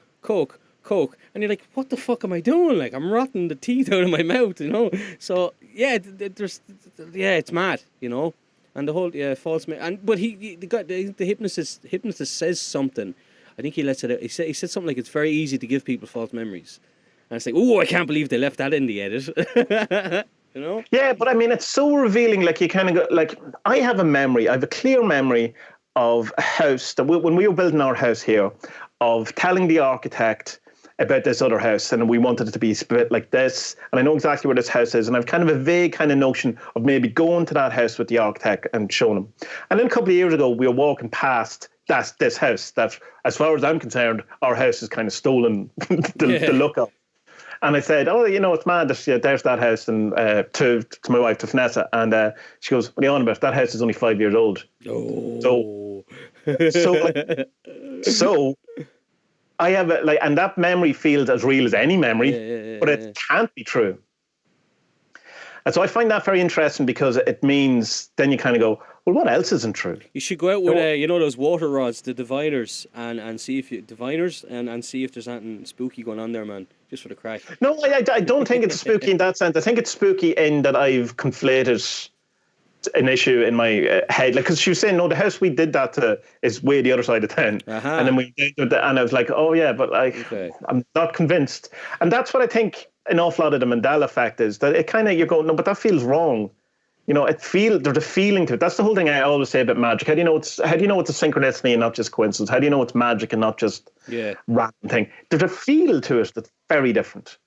Coke, and you're like, what the fuck am I doing? Like, I'm rotting the teeth out of my mouth, you know. So yeah, it's mad, you know. And the whole false but the hypnotist says something. I think he lets it out. He said something like it's very easy to give people false memories, and it's like, oh, I can't believe they left that in the edit. You know? Yeah, but I mean, it's so revealing. Like, you kind of go, like, I have a clear memory of a house that when we were building our house here, of telling the architect about this other house, and we wanted it to be split like this, and I know exactly where this house is, and I've kind of a vague kind of notion of maybe going to that house with the architect and showing him. And then a couple of years ago, we were walking past this house that, as far as I'm concerned, our house is kind of stolen the look of. And I said, oh, you know, it's mad. There's that house, and to my wife, to Vanessa, and she goes, what are you on about? That house is only 5 years old. Oh. So I have and that memory feels as real as any memory, but it can't be true. And so I find that very interesting, because it means then you kind of go, well, what else isn't true? You should go out with those water rods, the diviners, and see if and see if there's anything spooky going on there, man. Just for the crack. No, I don't think it's spooky in that sense. I think it's spooky in that I've conflated an issue in my head, like, because she was saying, no, the house we did that to is way the other side of town, and then we did that, and I was like, oh yeah, but I'm not convinced. And that's what I think an awful lot of the Mandela effect is, that it kind of, you're going, no, but that feels wrong. You know, there's a feeling to it. That's the whole thing I always say about magic. How do you know it's a synchronicity and not just coincidence? How do you know it's magic and not just random thing? There's a feel to it that's very different.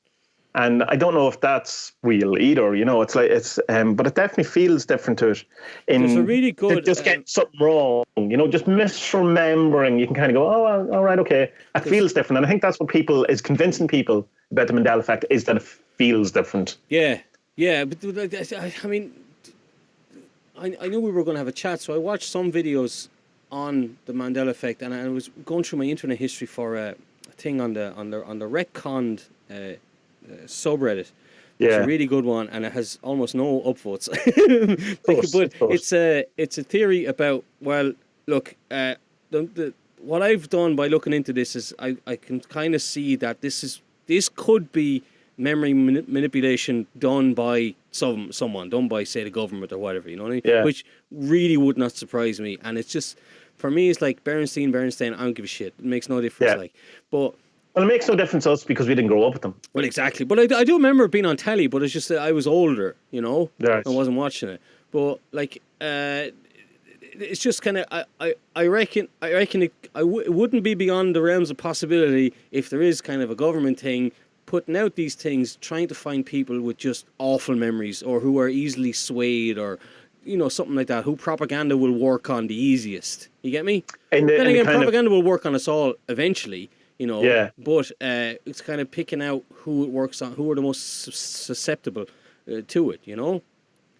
And I don't know if that's real either, you know. It's like but it definitely feels different to it. There's a really good just getting something wrong, you know, just misremembering. You can kind of go, oh, well, all right, okay. It feels different, and I think that's what is convincing people about the Mandela effect, is that it feels different. Yeah, but I mean, I knew we were going to have a chat, so I watched some videos on the Mandela effect, and I was going through my internet history for a thing on the retconned subreddit. It's a really good one, and it has almost no upvotes. But it's a theory about, well, look, what I've done by looking into this is I can kind of see that this could be memory manipulation done by someone, done by, say, the government or whatever, you know what I mean? Yeah. Which really would not surprise me. And it's just, for me, it's like Bernstein, I don't give a shit. It makes no difference. Well, it makes no difference to us because we didn't grow up with them. Well, exactly. But I do remember it being on telly, but it's just that I was older, you know? Right. I wasn't watching it. But, like, it's just kind of, I reckon it wouldn't be beyond the realms of possibility if there is kind of a government thing putting out these things, trying to find people with just awful memories, or who are easily swayed, or, you know, something like that, who propaganda will work on the easiest. You get me? Then again, propaganda will work on us all eventually, you know. Yeah. But it's kind of picking out who it works on, who are the most susceptible to it, you know?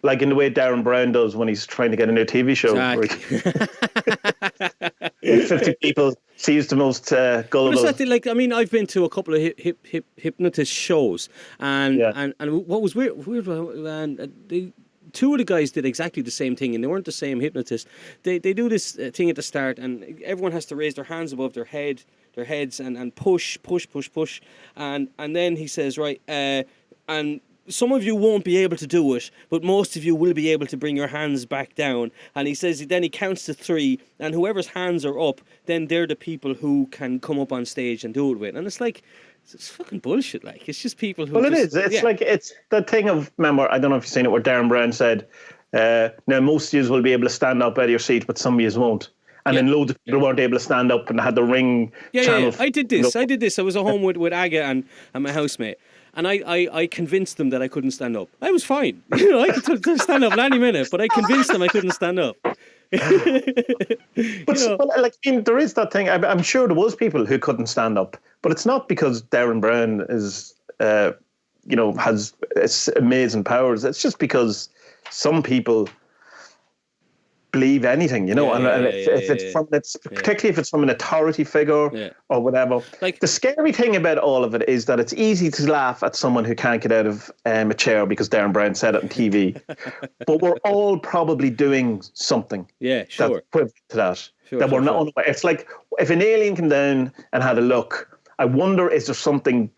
Like in the way Darren Brown does when he's trying to get a new TV show. Exactly. 50 people sees the most gullible. But like, I mean, I've been to a couple of hypnotist shows, and what was weird, two of the guys did exactly the same thing, and they weren't the same hypnotist. They do this thing at the start, and everyone has to raise their hands above their heads, and push, and then he says, right, and some of you won't be able to do it, but most of you will be able to bring your hands back down. And he says, then he counts to 3, and whoever's hands are up, then they're the people who can come up on stage and do it with. And it's like, it's fucking bullshit. Like, it's just people who. Well, it is. It's like, it's the thing of, remember, I don't know if you've seen it, where Darren Brown said, now most of you will be able to stand up out of your seat, but some of you won't. And then loads of people weren't able to stand up and had the ring channel. I did this. I was at home with Aga and my housemate. And I convinced them that I couldn't stand up. I was fine. You know, I could stand up at any minute, but I convinced them I couldn't stand up. But like, I mean, there is that thing. I'm sure there was people who couldn't stand up, but it's not because Darren Brown is, has amazing powers. It's just because some people believe anything, you know, particularly if it's from an authority figure or whatever. Like, the scary thing about all of it is that it's easy to laugh at someone who can't get out of a chair because Darren Brown said it on TV, but we're all probably doing something. Yeah, sure. That's equivalent to that. We're not unaware. It's like if an alien came down and had a look I wonder, is there something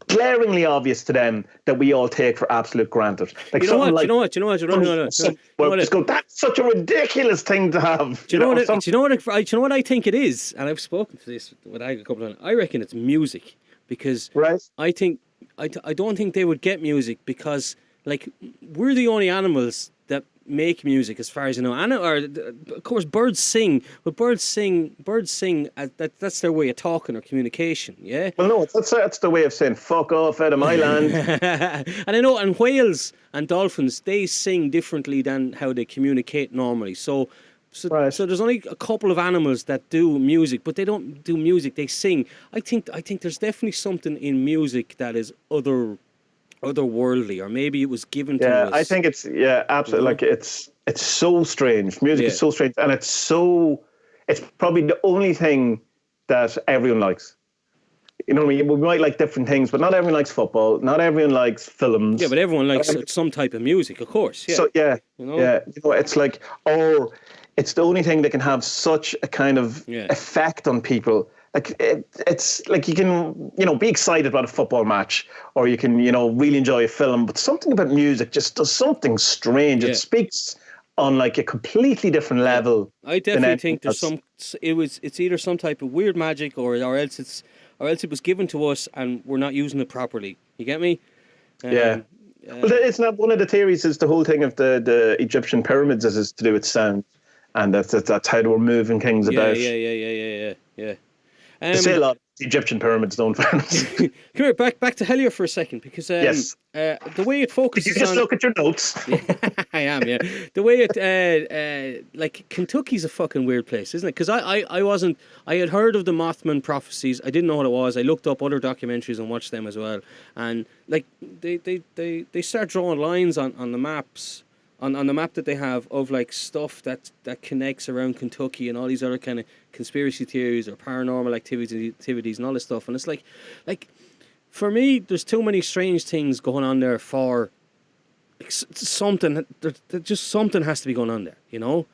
glaringly obvious to them that we all take for absolute granted? Like, You know what? like, You know what? You know what? You know what? just go, that's such a ridiculous thing to have. Do you know what I think it is? And I've spoken to this with Ag a couple of times. I reckon it's music, because Right. I think I don't think they would get music, because like we're the only animals that make music, as far as you know. And of course, birds sing, but birds sing. That's their way of talking or communication. Yeah. Well, no, that's the way of saying "fuck off out of my land." And I know, and whales and dolphins, they sing differently than how they communicate normally. So Right. there's only a couple of animals that do music, but they don't do music; they sing. I think there's definitely something in music that is otherworldly, or maybe it was given to us. I think it's absolutely. Like it's so strange. Music is so strange, and it's probably the only thing that everyone likes. You know what I mean? We might like different things, but not everyone likes football. Not everyone likes films. Yeah, but everyone likes some type of music, of course. Yeah. So you know? yeah. You know, it's like, or it's the only thing that can have such a kind of effect on people. Like it's like you can, be excited about a football match, or you can, really enjoy a film, but something about music just does something strange. It speaks on like a completely different level. I definitely think there's it's either some type of weird magic, or else it was given to us and we're not using it properly. You get me? Well, it's not one of the theories. Is the whole thing of the Egyptian pyramids is to do with sound, and that's how they were moving things about. Yeah. They say a lot. The Egyptian pyramids don't. Come here, back to Hellier for a second, because yes, the way it focuses. Did you just look at your notes? I am, yeah. The way it, like Kentucky's a fucking weird place, isn't it? Because I had heard of the Mothman prophecies. I didn't know what it was. I looked up other documentaries and watched them as well. And like they start drawing lines on the maps. On the map that they have of like stuff that connects around Kentucky and all these other kind of conspiracy theories or paranormal activities and all this stuff, and it's like for me, there's too many strange things going on there for like, something. Just something has to be going on there, you know.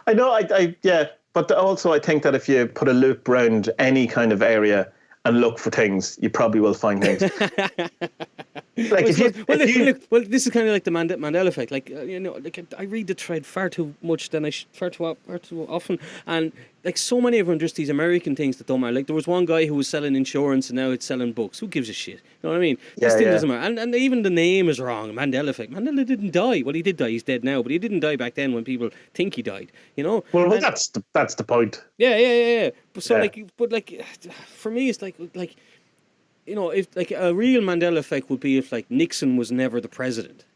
I know, but also I think that if you put a loop around any kind of area and look for things, you probably will find things. Like well, this is kind of like the Mandela effect. Like I read the thread far too much, far too often, and like so many of them are just these American things that don't matter. Like there was one guy who was selling insurance and now it's selling books. Who gives a shit? You know what I mean? This thing doesn't matter. And even the name is wrong. Mandela effect. Mandela didn't die. Well, he did die. He's dead now, but he didn't die back then when people think he died. You know? Well, that's the point. Yeah. But for me, it's like. If like a real Mandela effect would be if like Nixon was never the president,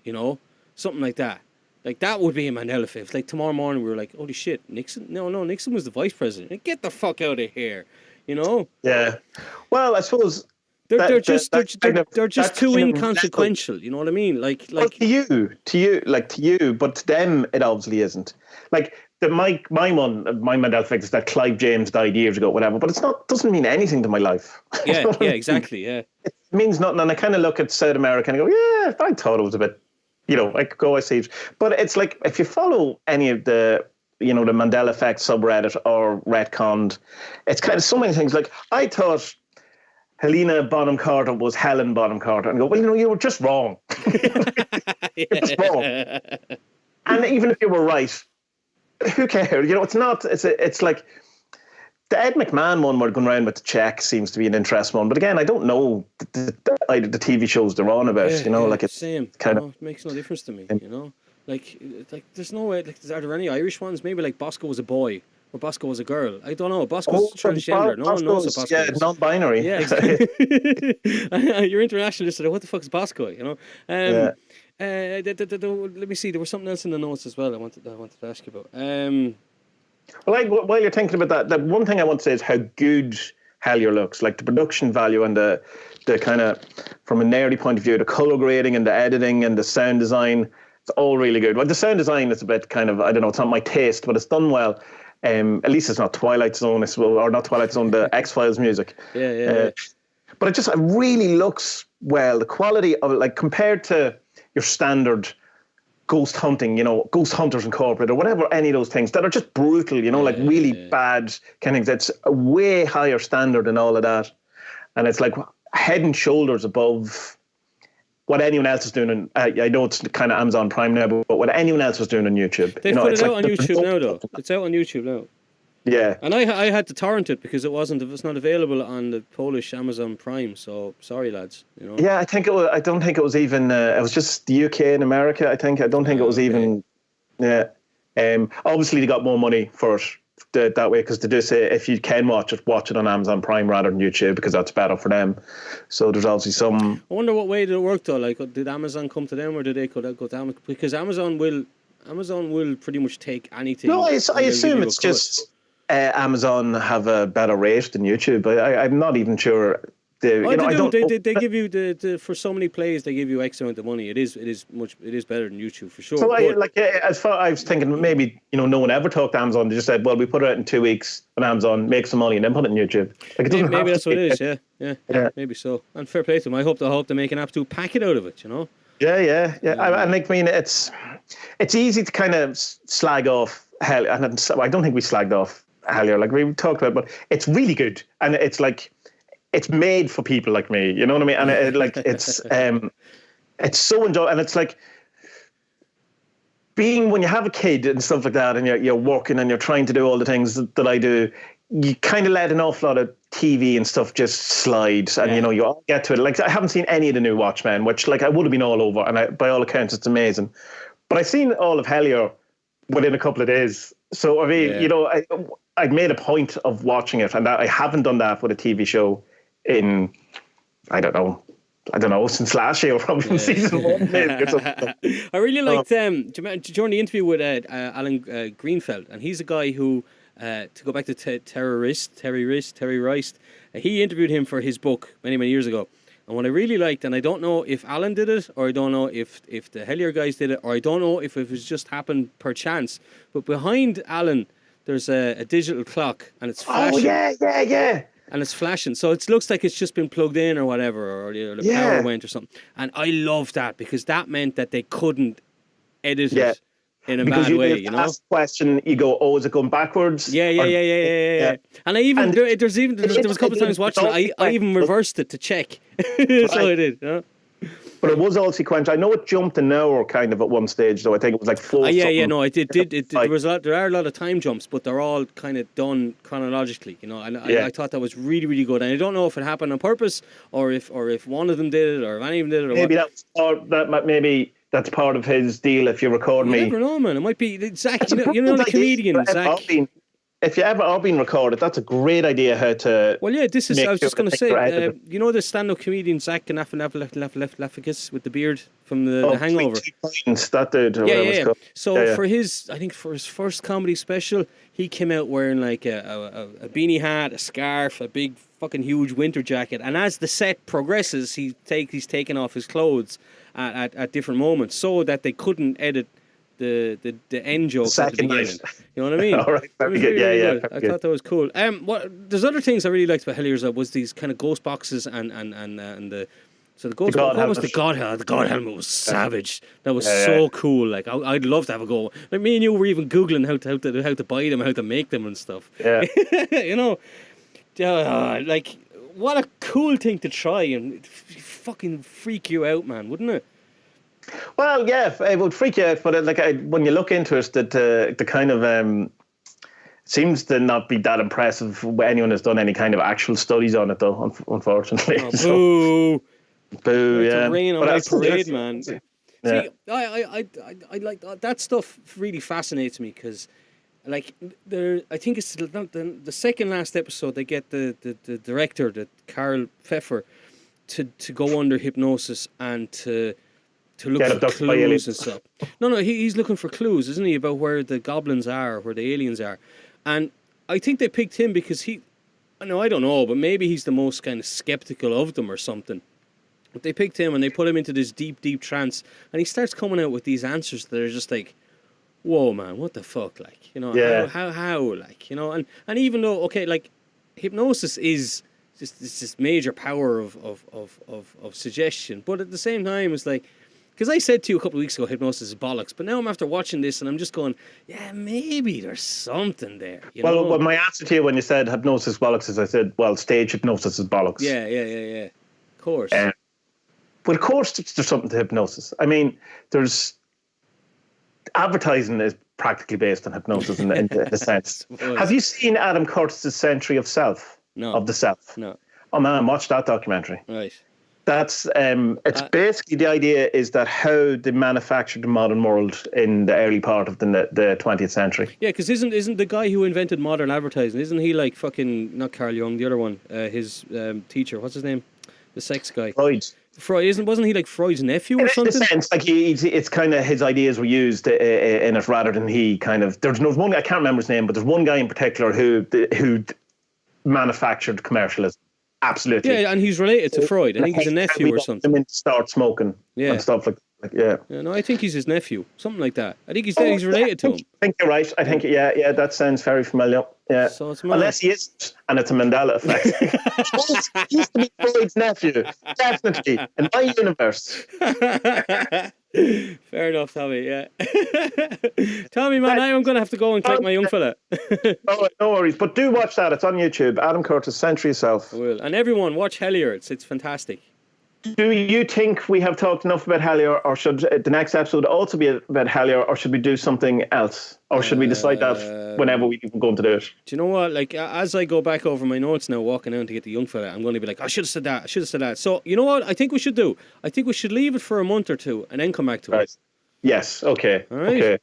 something like that. Like that would be a Mandela effect. Like tomorrow morning we were like, holy shit, Nixon? No, Nixon was the vice president. Like, get the fuck out of here, Yeah. Well, I suppose they're just too inconsequential. You know what I mean? Like to you, but to them it obviously isn't. Like my Mandela effect is that Clive James died years ago, whatever. But doesn't mean anything to my life. Yeah, exactly. Yeah, it means nothing. And I kind of look at South America and I go, yeah, I thought it was a bit, I could go, I see it. But it's like if you follow any of the the Mandela effect subreddit or retconned, it's kind of so many things. Like I thought Helena Bonham Carter was Helen Bonham Carter, and I go, well, you were just wrong. You're just wrong. And even if you were right, who cares? It's not. It's like the Ed McMahon one we're going around with the check seems to be an interesting one. But again, I don't know the TV shows they're on about. Like it's same. Kind of it makes no difference to me. Like there's no way. Like, are there any Irish ones? Maybe like Bosco was a boy or Bosco was a girl. I don't know. Bosco's transgender. No one knows what Bosco is. Non-binary. Yeah, exactly. You're internationalist. What the fuck is Bosco? Let me see. There was something else in the notes as well. I wanted to ask you about. Well, while you're thinking about that, the one thing I want to say is how good Hellier looks. Like the production value and the kind of, from a nerdy point of view, the color grading and the editing and the sound design, it's all really good. Well, the sound design is a bit kind of, I don't know, it's not my taste, but it's done well. At least it's not Twilight Zone, or not Twilight Zone, the X-Files music. Yeah. But it really looks well. The quality of it, like compared to your standard ghost hunting, Ghost Hunters Incorporated or whatever, any of those things that are just brutal, like really bad kind of things. It's a way higher standard than all of that. And it's like head and shoulders above what anyone else is doing. And I know it's kind of Amazon Prime now, but what anyone else was doing on YouTube. They've put it out on YouTube now, though. It's out on YouTube now. Yeah. And I had to torrent it because it was not available on the Polish Amazon Prime. So sorry, lads. Yeah, I don't think it was even. It was just the UK and America. I don't think it was even. Yeah. Obviously, they got more money for it that way because they do say if you can watch it on Amazon Prime rather than YouTube because that's better for them. So there's obviously some. I wonder what way did it work though. Like, did Amazon come to them or did they go to Amazon? Because Amazon will pretty much take anything. No, I assume it's just. Amazon have a better rate than YouTube, but I'm not even sure. They give you for so many plays they give you X amount of money. It is better than YouTube for sure. So as far I was thinking maybe no one ever talked to Amazon. They just said, well, we put it out in 2 weeks on Amazon, make some money, and then put it on YouTube. Like, it doesn't maybe that's what it is. Yeah, maybe so. And fair play to them. I hope they make an absolute packet out of it. Yeah. It's easy to kind of slag off Hell, and I don't think we slagged off Hellier, like we talked about, but it's really good, and it's like it's made for people like me, you know what I mean? And it's so enjoyable, and it's like when you have a kid and stuff like that, and you're working and you're trying to do all the things that I do, you kind of let an awful lot of TV and stuff just slide, and you all get to it. Like I haven't seen any of the new Watchmen, which like I would have been all over, and by all accounts it's amazing, but I've seen all of Hellier within a couple of days. So I mean, I made a point of watching it, and that I haven't done that with a TV show in I don't know since last year, probably from season 1 maybe or something. I really liked during the interview with Alan Greenfeld, and he's a guy who to go back to Terry Rice, he interviewed him for his book many years ago. And what I really liked, and I don't know if Alan did it, or I don't know if the Hellier guys did it, or I don't know if it was just happened per chance, but behind Alan there's a digital clock, and it's flashing. Oh, yeah. And it's flashing. So it looks like it's just been plugged in or whatever, or the power went or something. And I love that because that meant that they couldn't edit it in a bad way, you know? Ask the question, you go, oh, is it going backwards? Yeah. And there was a couple of times watching it, I even reversed it to check. So I did, you know? But it was all sequential. I know it jumped an hour kind of at one stage, though. I think it was like 4. No, it did. There are a lot of time jumps, but they're all kind of done chronologically, you know. And I thought that was really, really good. And I don't know if it happened on purpose, or if one of them did it, or if any of them did it. Or maybe that's part of his deal. If you record me, I never know, man. It might be Zach. You know the comedian Zach. If you ever are being recorded, that's a great idea how to. Well, yeah, this is. I was just going to say, you know, the stand-up comedian Zach Galifianakis with the beard from the Hangover. That dude. Yeah. So for his first comedy special, he came out wearing like a beanie hat, a scarf, a big fucking huge winter jacket, and as the set progresses, he's taking off his clothes at different moments so that they couldn't edit the end jokes at the beginning. You know what I mean? All right, very good. I thought that was cool. There's other things I really liked about Hellier's was these kind of ghost boxes and the ghost. What was the God helmet? The God helmet was savage. That was so cool. Like I'd love to have a go. Like me and you were even googling how to buy them, how to make them and stuff. Yeah. You know, like what a cool thing to try and fucking freak you out, man, wouldn't it? Well, yeah, it would freak you out, but when you look into it, the kind of seems to not be that impressive when anyone has done any kind of actual studies on it, though. Unfortunately, boo, yeah. Rain on my parade, man. Yeah. See, I like that stuff. Really fascinates me because, like, I think it's the second last episode. They get the director, the Carl Pfeffer, to go under hypnosis and to look for clues and stuff. No, he's looking for clues, isn't he, about where the goblins are, where the aliens are. And I think they picked him because I don't know, but maybe he's the most kind of skeptical of them or something. But they picked him and they put him into this deep, deep trance, and he starts coming out with these answers that are just like, whoa, man, what the fuck, like, you know, how, like, you know, and even though, okay, like, hypnosis is just this major power of suggestion, but at the same time, it's like, because I said to you a couple of weeks ago, hypnosis is bollocks. But now I'm after watching this, and I'm just going, yeah, maybe there's something there. You know? Well, my answer to you when you said hypnosis is bollocks is I said, well, stage hypnosis is bollocks. Yeah. Of course. But of course, there's something to hypnosis. I mean, there's advertising is practically based on hypnosis in the sense. Have you seen Adam Curtis's Century of Self? No. Of the Self? No. Oh man, watch that documentary. Right. That's it's basically the idea is that how they manufactured the modern world in the early part of the 20th century. Yeah, because isn't the guy who invented modern advertising, isn't he like fucking, not Carl Jung, the other one, his teacher, what's his name? The sex guy. Freud, wasn't he like Freud's nephew or something? In a sense, like it's kind of his ideas were used in it rather than he kind of. There's one, I can't remember his name, but there's one guy in particular who manufactured commercialism. Absolutely. Yeah, and he's related to Freud. I think he's a nephew or something. Him start smoking and stuff like yeah. No, I think he's his nephew, something like that. I think he's related to him. I think you're right. I think that sounds very familiar. Yeah, so it's unless he isn't, and it's a Mandela effect. He used to be Freud's nephew, definitely in my universe. Fair enough, Tommie. Yeah, Tommie, man, I'm going to have to go and collect my young fella. No worries, but do watch that. It's on YouTube. Adam Curtis, Century of Self. I will, and everyone watch Hellier. It's fantastic. Do you think we have talked enough about Hellier, or should the next episode also be about Hellier, or should we do something else? Or should we decide that whenever we go to do it? Do you know what? Like, as I go back over my notes now, walking out to get the young fella, I'm going to be like, I should have said that. So, you know what I think we should do? I think we should leave it for a month or two and then come back to it. Yes, okay. All right. Okay.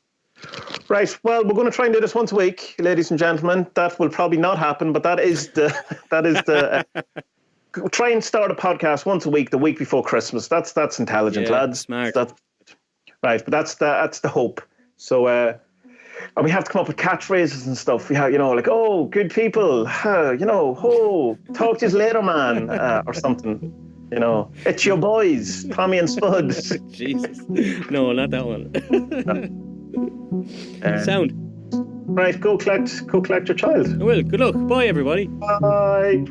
Right, well, we're going to try and do this once a week, ladies and gentlemen. That will probably not happen, but that is the try and start a podcast once a week, the week before Christmas. That's intelligent, lads. Smart. Right, but that's the hope. So, and we have to come up with catchphrases and stuff. We have, like, oh, good people, talk to you later, man, or something. It's your boys, Tommie and Spud. Jesus, no, not that one. Sound. Right, go collect your child. I will. Good luck. Bye, everybody. Bye.